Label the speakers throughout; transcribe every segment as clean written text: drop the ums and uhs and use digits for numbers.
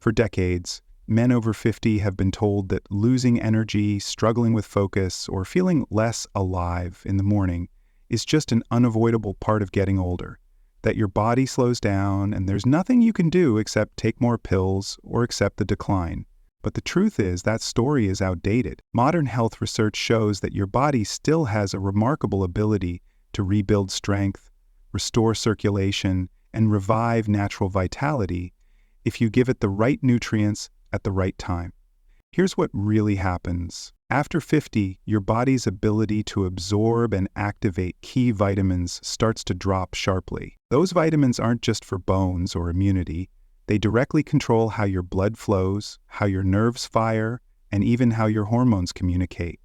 Speaker 1: For decades, men over 50 have been told that losing energy, struggling with focus, or feeling less alive in the morning is just an unavoidable part of getting older, that your body slows down and there's nothing you can do except take more pills or accept the decline. But the truth is that story is outdated. Modern health research shows that your body still has a remarkable ability to rebuild strength, restore circulation, and revive natural vitality if you give it the right nutrients at the right time. Here's what really happens. After 50, your body's ability to absorb and activate key vitamins starts to drop sharply. Those vitamins aren't just for bones or immunity. They directly control how your blood flows, how your nerves fire, and even how your hormones communicate.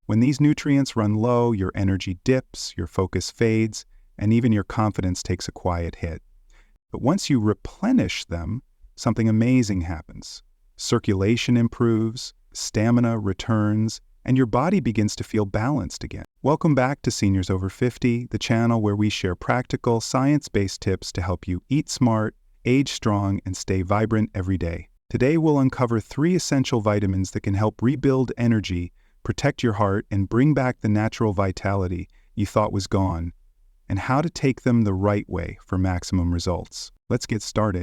Speaker 1: When these nutrients run low, your energy dips, your focus fades, and even your confidence takes a quiet hit. But once you replenish them, something amazing happens. Circulation improves, stamina returns, and your body begins to feel balanced again. Welcome back to Seniors Over 50, the channel where we share practical, science-based tips to help you eat smart, age strong, and stay vibrant every day. Today we'll uncover 3 essential vitamins that can help rebuild energy, protect your heart, and bring back the natural vitality you thought was gone, and how to take them the right way for maximum results. Let's get started.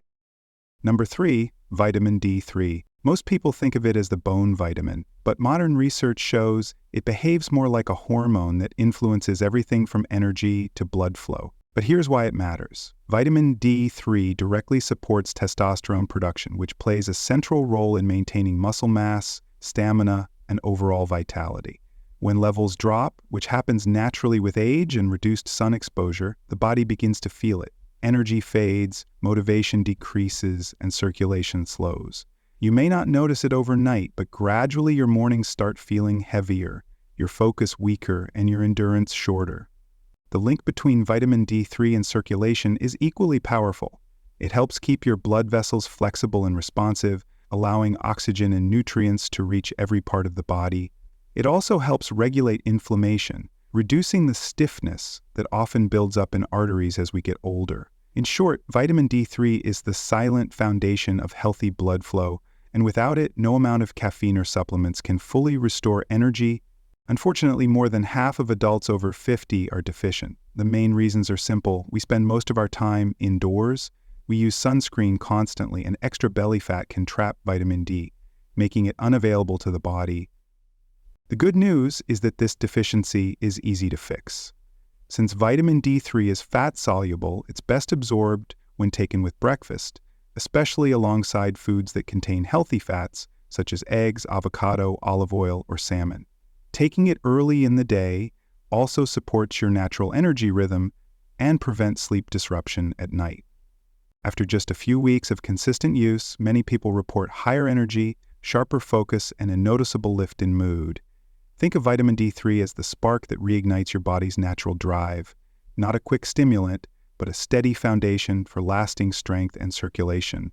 Speaker 1: Number 3, vitamin D3. Most people think of it as the bone vitamin, but modern research shows it behaves more like a hormone that influences everything from energy to blood flow. But here's why it matters. Vitamin D3 directly supports testosterone production, which plays a central role in maintaining muscle mass, stamina, and overall vitality. When levels drop, which happens naturally with age and reduced sun exposure, the body begins to feel it. Energy fades, motivation decreases, and circulation slows. You may not notice it overnight, but gradually your mornings start feeling heavier, your focus weaker, and your endurance shorter. The link between vitamin D3 and circulation is equally powerful. It helps keep your blood vessels flexible and responsive, allowing oxygen and nutrients to reach every part of the body. It also helps regulate inflammation, reducing the stiffness that often builds up in arteries as we get older. In short, vitamin D3 is the silent foundation of healthy blood flow, and without it, no amount of caffeine or supplements can fully restore energy. Unfortunately, more than half of adults over 50 are deficient. The main reasons are simple. We spend most of our time indoors, we use sunscreen constantly, and extra belly fat can trap vitamin D, making it unavailable to the body. The good news is that this deficiency is easy to fix. Since vitamin D3 is fat-soluble, it's best absorbed when taken with breakfast, especially alongside foods that contain healthy fats, such as eggs, avocado, olive oil, or salmon. Taking it early in the day also supports your natural energy rhythm and prevents sleep disruption at night. After just a few weeks of consistent use, many people report higher energy, sharper focus, and a noticeable lift in mood. Think of vitamin D3 as the spark that reignites your body's natural drive, not a quick stimulant, but a steady foundation for lasting strength and circulation.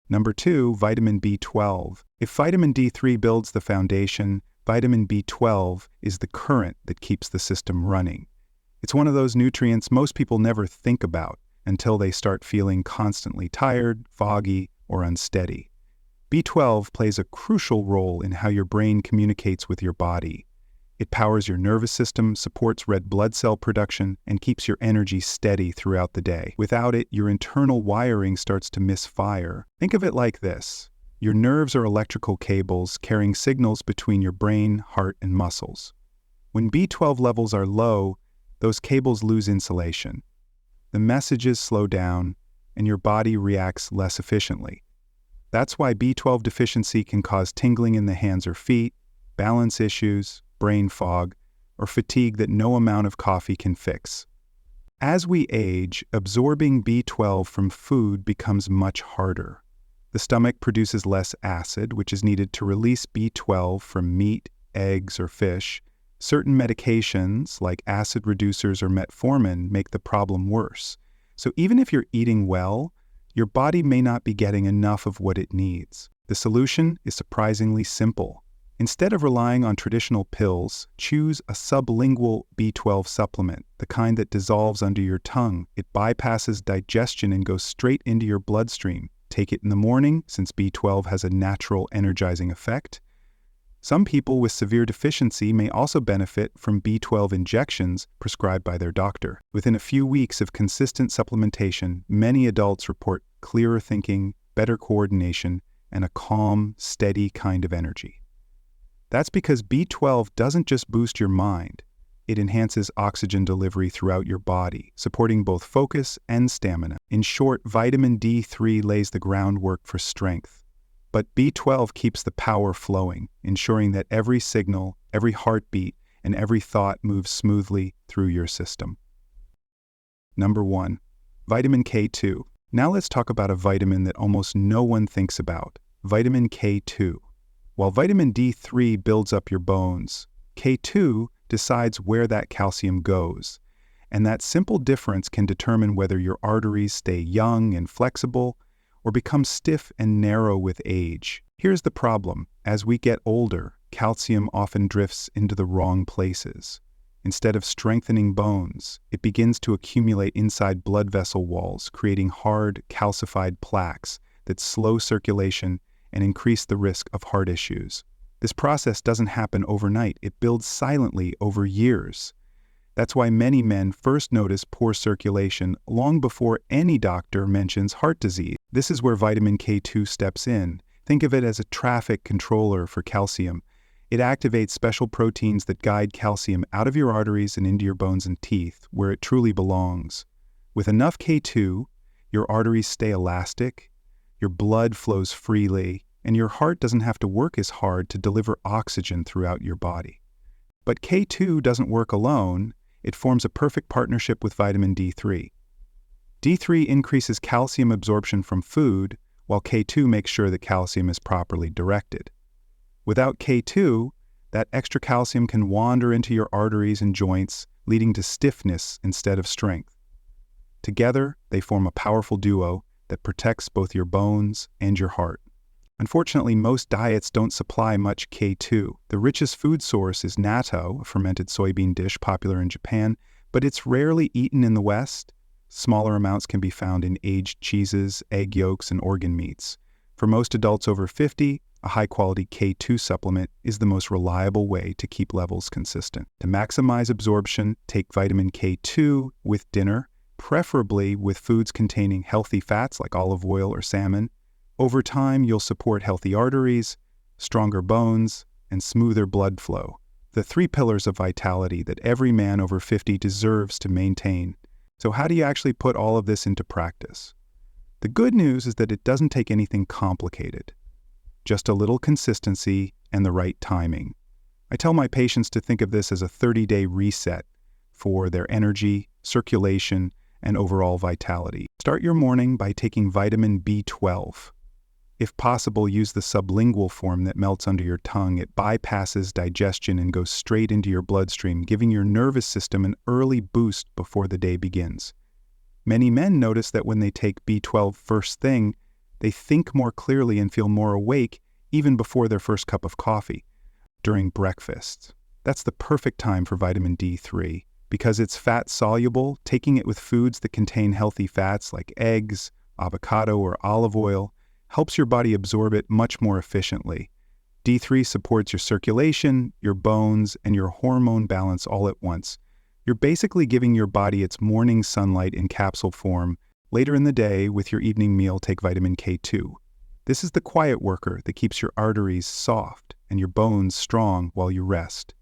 Speaker 1: Number 2, vitamin B12. If vitamin D3 builds the foundation, vitamin B12 is the current that keeps the system running. It's one of those nutrients most people never think about until they start feeling constantly tired, foggy, or unsteady. B12 plays a crucial role in how your brain communicates with your body. It powers your nervous system, supports red blood cell production, and keeps your energy steady throughout the day. Without it, your internal wiring starts to misfire. Think of it like this. Your nerves are electrical cables carrying signals between your brain, heart, and muscles. When B12 levels are low, those cables lose insulation. The messages slow down, and your body reacts less efficiently. That's why B12 deficiency can cause tingling in the hands or feet, balance issues, brain fog, or fatigue that no amount of coffee can fix. As we age, absorbing B12 from food becomes much harder. The stomach produces less acid, which is needed to release B12 from meat, eggs, or fish. Certain medications, like acid reducers or metformin, make the problem worse. So even if you're eating well, your body may not be getting enough of what it needs. The solution is surprisingly simple. Instead of relying on traditional pills, choose a sublingual B12 supplement, the kind that dissolves under your tongue. It bypasses digestion and goes straight into your bloodstream. take it in the morning since B12 has a natural energizing effect. Some people with severe deficiency may also benefit from B12 injections prescribed by their doctor. Within a few weeks of consistent supplementation, many adults report clearer thinking, better coordination, and a calm, steady kind of energy. That's because B12 doesn't just boost your mind, it enhances oxygen delivery throughout your body, supporting both focus and stamina. In short, vitamin D3 lays the groundwork for strength. But B12 keeps the power flowing, ensuring that every signal, every heartbeat, and every thought moves smoothly through your system. Number 1. Vitamin K2. Now let's talk about a vitamin that almost no one thinks about, vitamin K2. While vitamin D3 builds up your bones, K2 decides where that calcium goes, and that simple difference can determine whether your arteries stay young and flexible or become stiff and narrow with age. Here's the problem. As we get older, calcium often drifts into the wrong places. Instead of strengthening bones, it begins to accumulate inside blood vessel walls, creating hard, calcified plaques that slow circulation and increase the risk of heart issues. This process doesn't happen overnight. It builds silently over years. That's why many men first notice poor circulation long before any doctor mentions heart disease. This is where vitamin K2 steps in. Think of it as a traffic controller for calcium. It activates special proteins that guide calcium out of your arteries and into your bones and teeth, where it truly belongs. With enough K2, your arteries stay elastic, your blood flows freely, and your heart doesn't have to work as hard to deliver oxygen throughout your body. But K2 doesn't work alone. It forms a perfect partnership with vitamin D3. D3 increases calcium absorption from food, while K2 makes sure that calcium is properly directed. Without K2, that extra calcium can wander into your arteries and joints, leading to stiffness instead of strength. Together, they form a powerful duo that protects both your bones and your heart. Unfortunately, most diets don't supply much K2. The richest food source is natto, a fermented soybean dish popular in Japan, but it's rarely eaten in the West. Smaller amounts can be found in aged cheeses, egg yolks, and organ meats. For most adults over 50, a high-quality K2 supplement is the most reliable way to keep levels consistent. To maximize absorption, take vitamin K2 with dinner, preferably with foods containing healthy fats like olive oil or salmon. Over time, you'll support healthy arteries, stronger bones, and smoother blood flow, the 3 pillars of vitality that every man over 50 deserves to maintain. So how do you actually put all of this into practice? The good news is that it doesn't take anything complicated, just a little consistency and the right timing. I tell my patients to think of this as a 30-day reset for their energy, circulation, and overall vitality. Start your morning by taking vitamin B12. If possible, use the sublingual form that melts under your tongue. It bypasses digestion and goes straight into your bloodstream, giving your nervous system an early boost before the day begins. Many men notice that when they take B12 first thing, they think more clearly and feel more awake even before their first cup of coffee. During breakfast, that's the perfect time for vitamin D3. Because it's fat-soluble, taking it with foods that contain healthy fats like eggs, avocado, or olive oil helps your body absorb it much more efficiently. D3 supports your circulation, your bones, and your hormone balance all at once. You're basically giving your body its morning sunlight in capsule form. Later in the day, with your evening meal, take vitamin K2. This is the quiet worker that keeps your arteries soft and your bones strong while you rest.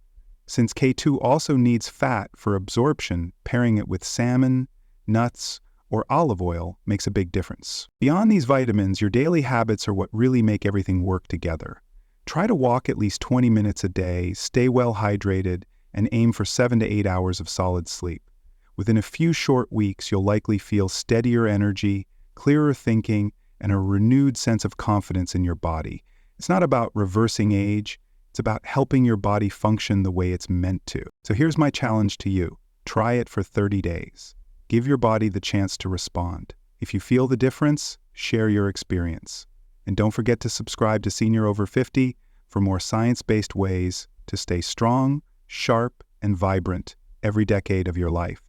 Speaker 1: Since K2 also needs fat for absorption, pairing it with salmon, nuts, or olive oil makes a big difference. Beyond these vitamins, your daily habits are what really make everything work together. Try to walk at least 20 minutes a day, stay well hydrated, and aim for 7 to 8 hours of solid sleep. Within a few short weeks, you'll likely feel steadier energy, clearer thinking, and a renewed sense of confidence in your body. It's not about reversing age, it's about helping your body function the way it's meant to. So here's my challenge to you. Try it for 30 days. Give your body the chance to respond. If you feel the difference, share your experience. And don't forget to subscribe to Senior Over 50 for more science-based ways to stay strong, sharp, and vibrant every decade of your life.